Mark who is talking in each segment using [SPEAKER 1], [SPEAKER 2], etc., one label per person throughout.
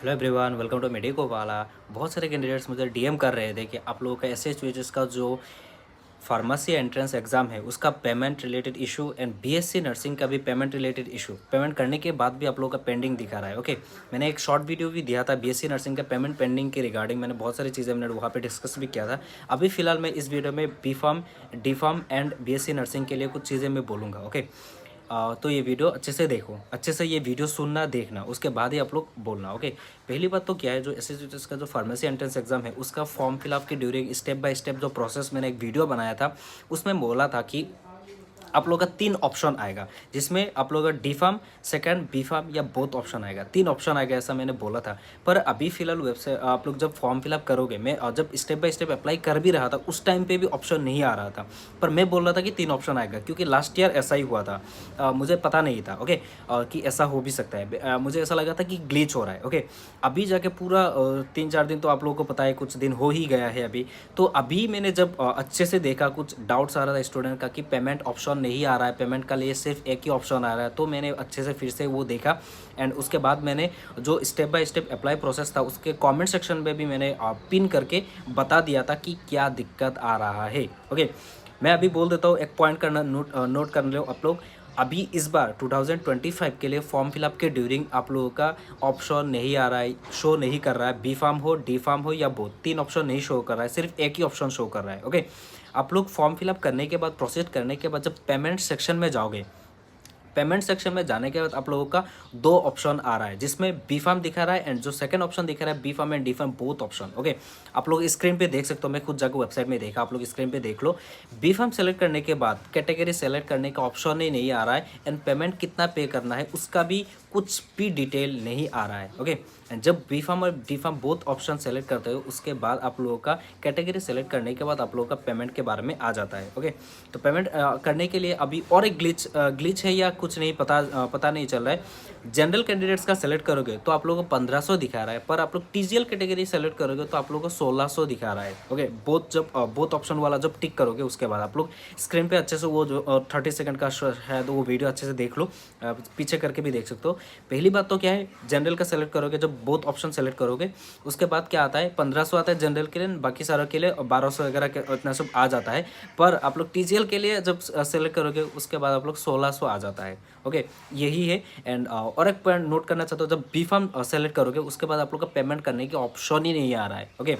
[SPEAKER 1] Hello everyone, welcome to medico वाला। बहुत सारे कैंडिडेट्स मुझे डीएम कर रहे थे कि आप लोगों का एसएचवीएचएस का जो फार्मेसी एंट्रेंस एग्ज़ाम है उसका payment related issue and BSc nursing का भी पेमेंट रिलेटेड इशू, पेमेंट करने के बाद भी आप लोगों का पेंडिंग दिखा रहा है। ओके, मैंने एक शॉर्ट वीडियो भी दिया था बीएससी नर्सिंग का पेमेंट पेंडिंग के रिगार्डिंग। मैंने बहुत सारी चीज़ें मैंने वहाँ पे डिस्कस भी किया था। अभी फिलहाल मैं इस वीडियो में B pharm, D pharm and BSc nursing के लिए कुछ चीज़ें मैं बोलूँगा। ओके, तो ये वीडियो अच्छे से देखो, अच्छे से ये वीडियो सुनना देखना, उसके बाद ही आप लोग बोलना। ओके, पहली बात तो क्या है, जो एसएचवीएचएस का जो फार्मेसी एंट्रेंस एग्जाम है उसका फॉर्म फिलअप के ड्यूरिंग स्टेप बाय स्टेप जो प्रोसेस मैंने एक वीडियो बनाया था उसमें बोला था कि आप लोग का 3 ऑप्शन आएगा, जिसमें आप लोग का D pharm, second B pharm या बोथ ऑप्शन आएगा। 3 ऑप्शन आएगा ऐसा मैंने बोला था। पर अभी फिलहाल वेबसाइट आप लोग जब फॉर्म फिलअप करोगे, मैं जब स्टेप बाय स्टेप अप्लाई कर भी रहा था उस टाइम पे भी ऑप्शन नहीं आ रहा था। पर मैं बोल रहा था कि 3 ऑप्शन आएगा क्योंकि लास्ट ईयर ऐसा ही हुआ था। मुझे पता नहीं था। ओके, कि ऐसा हो भी सकता है। मुझे ऐसा लगा था कि ग्लिच हो रहा है। ओके, अभी जाके पूरा 3-4 दिन तो आप लोगों को पता है, कुछ दिन हो ही गया है अभी। तो अभी मैंने जब अच्छे से देखा, कुछ डाउट्स आ रहा था स्टूडेंट का कि पेमेंट ऑप्शन नहीं आ रहा है, पेमेंट का लिए सिर्फ एक ही ऑप्शन आ रहा है, तो मैंने अच्छे से फिर से वो देखा एंड उसके बाद मैंने जो step by step apply process था उसके कमेंट सेक्शन में भी मैंने पिन करके बता दिया था कि क्या दिक्कत आ रहा है। ओके, मैं अभी बोल देता हूँ, एक पॉइंट करना नोट कर लो आप लोग। अभी इस बार 2025 के लिए फॉर्म फिलअप के ड्यूरिंग आप लोगों का ऑप्शन नहीं आ रहा है, शो नहीं कर रहा है। बी फार्म हो, डी फार्म हो या बोथ, 3 ऑप्शन नहीं शो कर रहा है, सिर्फ एक ही ऑप्शन शो कर रहा है। ओके, आप लोग फॉर्म फिलअप करने के बाद, प्रोसेस करने के बाद जब पेमेंट सेक्शन में जाओगे, पेमेंट सेक्शन में जाने के बाद आप लोगों का 2 ऑप्शन आ रहा है, जिसमें बी फार्म दिखा रहा है एंड जो सेकंड ऑप्शन दिखा रहा है B pharm and D pharm both option. Okay, आप लोग स्क्रीन पे देख सकते हो, मैं खुद जाकर वेबसाइट में देखा, आप लोग स्क्रीन पे देख लो। बी फार्म सेलेक्ट करने के बाद कैटेगरी सेलेक्ट करने का ऑप्शन ही नहीं आ रहा है एंड पेमेंट कितना पे करना है उसका भी कुछ भी डिटेल नहीं आ रहा है। ओके, एंड जब बी फार्म और D pharm both option select करते हो उसके बाद आप लोगों का कैटेगरी सेलेक्ट करने के बाद आप लोगों का पेमेंट के बारे में आ जाता है। ओके, तो पेमेंट करने के लिए अभी और एक ग्लिच है या कुछ नहीं पता नहीं चल रहा है। जनरल कैंडिडेट्स का सेलेक्ट करोगे तो आप लोगों को 1500 दिखा रहा है, पर आप लोग टीजीएल कैटेगरी सेलेक्ट करोगे तो आप लोगों को 1600 दिखा रहा है। ओके, बोथ ऑप्शन वाला जब टिक करोगे उसके बाद आप लोग स्क्रीन पे अच्छे से वो जो 30 सेकंड का है तो वो वीडियो अच्छे से देख लो, पीछे करके भी देख सकते हो। पहली बात तो क्या है, जनरल का सेलेक्ट करोगे, जब बोथ ऑप्शन सेलेक्ट करोगे उसके बाद क्या आता है, 1500 आता है जनरल के लिए, बाकी सारों के लिए 1200 वगैरह इतना सब आ जाता है। पर आप लोग टीजीएल के लिए जब सेलेक्ट करोगे उसके बाद आप लोग 1600 आ जाता है। ओके, यही है। एंड और एक पॉइंट नोट करना चाहता हूँ, जब बी फार्म सेलेक्ट करोगे उसके बाद आप लोग का पेमेंट करने की ऑप्शन ही नहीं आ रहा है। ओके,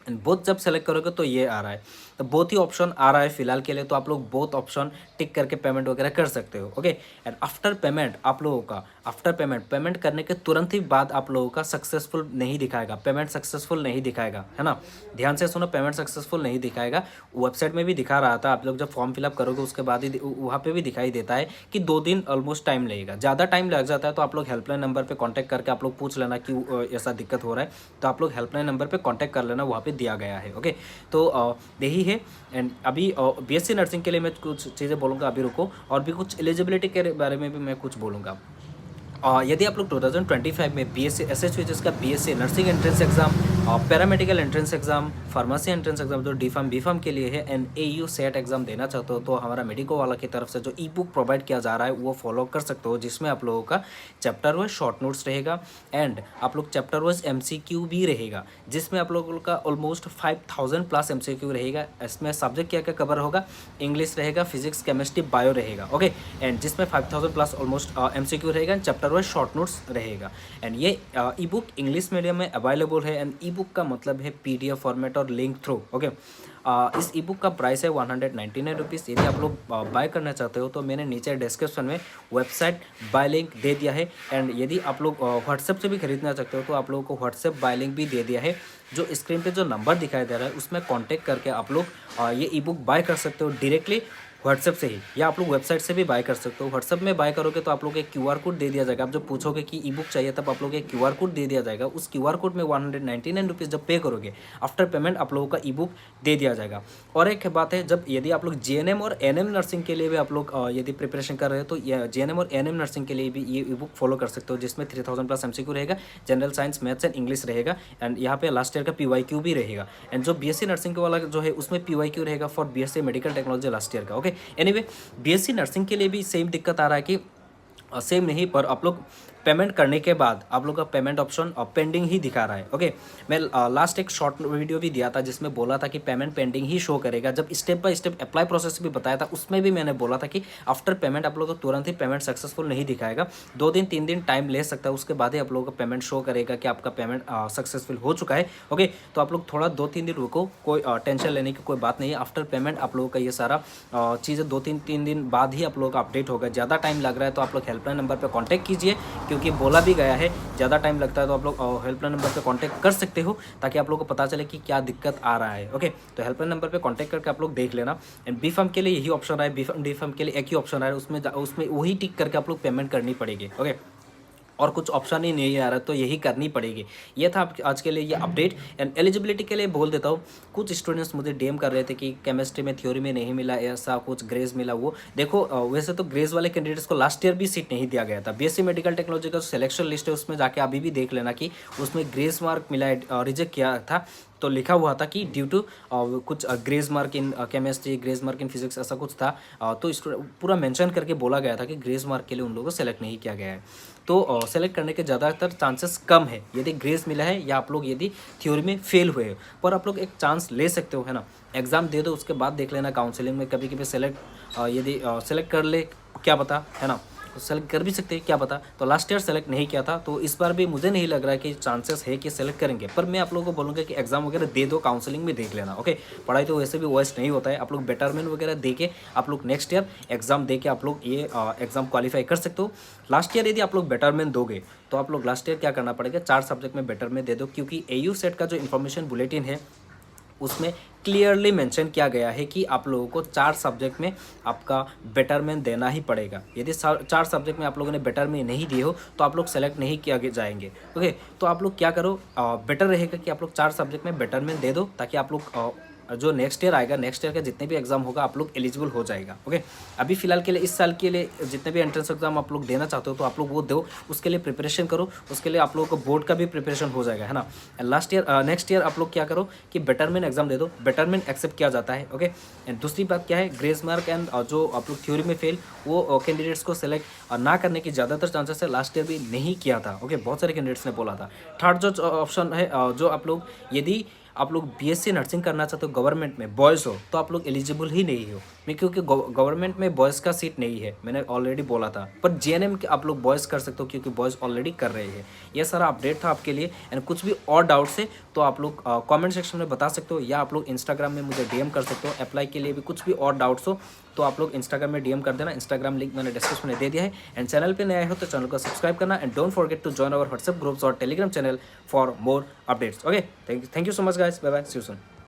[SPEAKER 1] एंड बोथ जब सेलेक्ट करोगे तो ये आ रहा है, तो बोथ ही ऑप्शन आ रहा है फिलहाल के लिए, तो आप लोग बोथ ऑप्शन टिक करके पेमेंट वगैरह कर सकते हो। ओके, एंड आफ्टर पेमेंट आप लोगों का, आफ्टर पेमेंट करने के तुरंत ही बाद आप लोगों का सक्सेसफुल नहीं दिखाएगा, पेमेंट सक्सेसफुल नहीं दिखाएगा, है ना। ध्यान से सुनो, पेमेंट सक्सेसफुल नहीं दिखाएगा। वेबसाइट में भी दिखा रहा था, आप लोग जब फॉर्म फिलअप करोगे उसके बाद ही वहाँ पे भी दिखाई देता है कि 2 दिन ऑलमोस्ट टाइम लगेगा। ज़्यादा टाइम लग जाता है तो आप लोग हेल्पलाइन नंबर पर कॉन्टैक्ट करके आप लोग पूछ लेना कि ऐसा दिक्कत हो रहा है, तो आप लोग हेल्पलाइन नंबर पर कॉन्टैक्ट कर लेना, वहाँ पर दिया गया है। ओके, तो यही है। एंड अभी बीएससी नर्सिंग के लिए मैं कुछ चीज़ें बोलूँगा, अभी रुको, और भी कुछ एलिजिबिलिटी के बारे में भी मैं कुछ बोलूँगा। यदि आप लोग 2025 में बीएससी एसएचवीएचएस का BSc nursing entrance exam, paramedical entrance exam, pharmacy entrance exam जो डी फार्म बी फार्म के लिए है एंड एयू सेट एग्जाम देना चाहते हो, तो हमारा मेडिको वाला की तरफ से जो ई बुक प्रोवाइड किया जा रहा है वो फॉलो कर सकते हो, जिसमें आप लोगों का चैप्टर वाइज शॉर्ट नोट्स रहेगा एंड आप लोग चैप्टर वाइज एमसीक्यू भी रहेगा, जिसमें आप लोगों का ऑलमोस्ट 5000 प्लस एमसीक्यू रहेगा। इसमें सब्जेक्ट क्या क्या कवर होगा, इंग्लिश रहेगा, फिजिक्स, केमिस्ट्री, बायो रहेगा। ओके, एंड जिसमें 5000 प्लस ऑलमोस्ट एमसीक्यू रहेगा and chapter wise short notes रहेगा। एंड ये ई बुक इंग्लिश मीडियम में अवेलेबल है एंड ई बुक का मतलब है पीडीएफ फॉर्मेट और लिंक थ्रू। ओके, इस ई बुक का प्राइस है 199 रुपीज़। यदि आप लोग बाय करना चाहते हो तो मैंने नीचे डिस्क्रिप्शन में वेबसाइट बाय लिंक दे दिया है एंड यदि आप लोग व्हाट्सएप से भी खरीदना चाहते हो तो आप लोगों को व्हाट्सएप बाय लिंक भी दे दिया है। जो स्क्रीन पे जो नंबर दिखाई दे रहा है उसमें कॉन्टैक्ट करके आप लोग ये ई बुक बाय कर सकते हो डायरेक्टली व्हाट्सएप से ही, या आप लोग वेबसाइट से भी बाय कर सकते हो। व्हाट्सएप में बाय करोगे तो आप लोग एक क्यूआर कोड दे दिया जाएगा। आप जब पूछोगे कि ई बुक चाहिए तब आप लोग एक क्यूआर कोड दे दिया जाएगा। उस क्यूआर कोड में 199 रुपीज़ जब पे करोगे आफ्टर पेमेंट आप लोगों का ई बुक दे दिया जाएगा। और एक बात है, जब यदि आप लोग जीएनएम और एएनएम नर्सिंग के लिए भी आप लोग यदि प्रिपरेशन कर रहे हो तो जीएनएम और एएनएम नर्सिंग के लिए भी ये ई बुक फॉलो कर सकते हो, जिसमें 3000 प्लस एमसीक्यू रहेगा, general science, maths and English रहेगा एंड यहाँ पे लास्ट ईयर का पीवाईक्यू भी रहेगा। एंड जो बीएससी नर्सिंग वाला जो है उसमें पीवाईक्यू रहेगा for BSc medical technology last year का। ओके, एनीवे बीएससी नर्सिंग के लिए भी सेम दिक्कत आ रहा है कि सेम नहीं, पर आप लोग पेमेंट करने के बाद आप लोग का पेमेंट ऑप्शन पेंडिंग ही दिखा रहा है। ओके, मैं लास्ट एक शॉर्ट वीडियो भी दिया था जिसमें बोला था कि पेमेंट पेंडिंग ही शो करेगा। जब step by step apply process भी बताया था उसमें भी मैंने बोला था कि आफ्टर पेमेंट आप लोग को तुरंत ही पेमेंट सक्सेसफुल नहीं दिखाएगा, 2 दिन 3 दिन टाइम ले सकता है, उसके बाद ही आप लोगों का पेमेंट शो करेगा कि आपका पेमेंट सक्सेसफुल हो चुका है। ओके, तो आप लोग थोड़ा 2-3 दिन रुको, कोई टेंशन लेने की कोई बात नहीं है। आफ्टर पेमेंट आप लोगों का ये सारा चीज़ें 2-3 दिन बाद ही आप लोगों का अपडेट होगा। ज़्यादा टाइम लग रहा है तो आप लोग हेल्पलाइन नंबर पर कॉन्टैक्ट कीजिए, क्योंकि बोला भी गया है ज़्यादा टाइम लगता है तो आप लोग हेल्पलाइन नंबर पर कॉन्टैक्ट कर सकते हो, ताकि आप लोगों को पता चले कि क्या दिक्कत आ रहा है। ओके, तो हेल्पलाइन नंबर पे कांटेक्ट करके आप लोग देख लेना। एंड बी फर्म के लिए यही ऑप्शन रहा है, डी फर्म के लिए एक ही ऑप्शन है, उसमें वही टिक करके आप लोग पेमेंट करनी पड़ेगी। ओके, और कुछ ऑप्शन ही नहीं आ रहा तो यही करनी पड़ेगी। ये था आज के लिए ये अपडेट। एंड एलिजिबिलिटी के लिए बोल देता हूँ, कुछ स्टूडेंट्स मुझे डीएम कर रहे थे कि केमिस्ट्री में थ्योरी में नहीं मिला, ऐसा कुछ ग्रेज मिला। वो देखो, वैसे तो ग्रेज वाले कैंडिडेट्स को लास्ट ईयर भी सीट नहीं दिया गया था। बीएससी मेडिकल टेक्नोलॉजी का सिलेक्शन लिस्ट है, उसमें जाके अभी भी देख लेना कि उसमें ग्रेज मार्क मिला है, रिजेक्ट किया था तो लिखा हुआ था कि ड्यू टू कुछ grace mark in chemistry, grace mark in physics, ऐसा कुछ था। तो पूरा मेंशन करके बोला गया था कि ग्रेज मार्क के लिए उन लोगों को सेलेक्ट नहीं किया गया है। तो सेलेक्ट करने के ज़्यादातर चांसेस कम है यदि ग्रेज मिला है या आप लोग यदि थ्योरी में फेल हुए हो, पर आप लोग एक चांस ले सकते हो, है ना। एग्ज़ाम दे दो, उसके बाद देख लेना काउंसलिंग में कभी कभी यदि सेलेक्ट कर ले, क्या पता, है ना, सेलेक्ट कर भी सकते हैं, क्या पता। तो लास्ट ईयर सेलेक्ट नहीं किया था, तो इस बार भी मुझे नहीं लग रहा है कि चांसेस है कि सेलेक्ट करेंगे। पर मैं आप लोगों को बोलूँगा कि एग्जाम वगैरह दे दो, काउंसलिंग में देख लेना। ओके, पढ़ाई तो वैसे भी वेस्ट नहीं होता है। आप लोग बेटरमेंट वगैरह दे के आप लोग नेक्स्ट ईयर एग्जाम दे के आप लोग ये एग्जाम क्वालिफाई कर सकते हो। लास्ट ईयर यदि आप लोग बेटरमेंट दोगे तो आप लोग लास्ट ईयर क्या करना पड़ेगा, 4 सब्जेक्ट में बेटरमेंट दे दो, क्योंकि AU सेट का जो इन्फॉर्मेशन बुलेटिन है उसमें क्लियरली मेंशन किया गया है कि आप लोगों को 4 सब्जेक्ट में आपका बेटरमेंट देना ही पड़ेगा। यदि 4 सब्जेक्ट में आप लोगों ने बेटरमेंट नहीं दिए हो तो आप लोग सेलेक्ट नहीं किया जाएंगे। ओके, तो आप लोग क्या करो, बेटर रहेगा कि आप लोग 4 सब्जेक्ट में बेटरमेंट दे दो, ताकि आप लोग जो नेक्स्ट ईयर आएगा, नेक्स्ट ईयर का जितने भी एग्जाम होगा आप लोग एलिजिबल हो जाएगा। ओके, अभी फिलहाल के लिए, इस साल के लिए जितने भी एंट्रेंस एग्जाम आप लोग देना चाहते हो तो आप लोग वो दो, उसके लिए प्रिपरेशन करो, उसके लिए आप लोगों को बोर्ड का भी प्रिपरेशन हो जाएगा, है ना। लास्ट ईयर नेक्स्ट ईयर आप लोग क्या करो कि बेटरमेंट एग्जाम दे दो, बेटरमेंट एक्सेप्ट किया जाता है। ओके, एंड दूसरी बात क्या है, ग्रेस मार्क एंड जो आप लोग थ्योरी में फेल, वो कैंडिडेट्स को सेलेक्ट ना करने की ज़्यादातर चांसेस है। लास्ट ईयर भी नहीं किया था। ओके, बहुत सारे कैंडिडेट्स ने बोला था। थर्ड जो ऑप्शन है, जो आप लोग यदि आप लोग बीएससी नर्सिंग करना चाहते हो गवर्नमेंट में, बॉयज़ हो, तो आप लोग एलिजिबल ही नहीं हो, क्योंकि गवर्नमेंट में बॉयज़ का सीट नहीं है, मैंने ऑलरेडी बोला था। पर जीएनएम आप लोग बॉयज़ कर सकते हो, क्योंकि बॉयज़ ऑलरेडी कर रहे हैं। ये सारा अपडेट था आपके लिए। एंड कुछ भी और डाउट्स है तो आप लोग कमेंट सेक्शन में बता सकते हो, या आप लोग इंस्टाग्राम में मुझे डीएम कर सकते हो। अप्लाई के लिए भी कुछ भी और डाउट्स हो तो आप लोग इंस्टाग्राम में डीएम कर देना। इंस्टाग्राम लिंक मैंने डिस्क्रिप्शन में दे दिया है। एंड चैनल पे नया हो तो चैनल को सब्सक्राइब करना। And don't forget to join our WhatsApp groups और Telegram channel for more updates. Okay, thank you so much guys, bye bye, see you soon.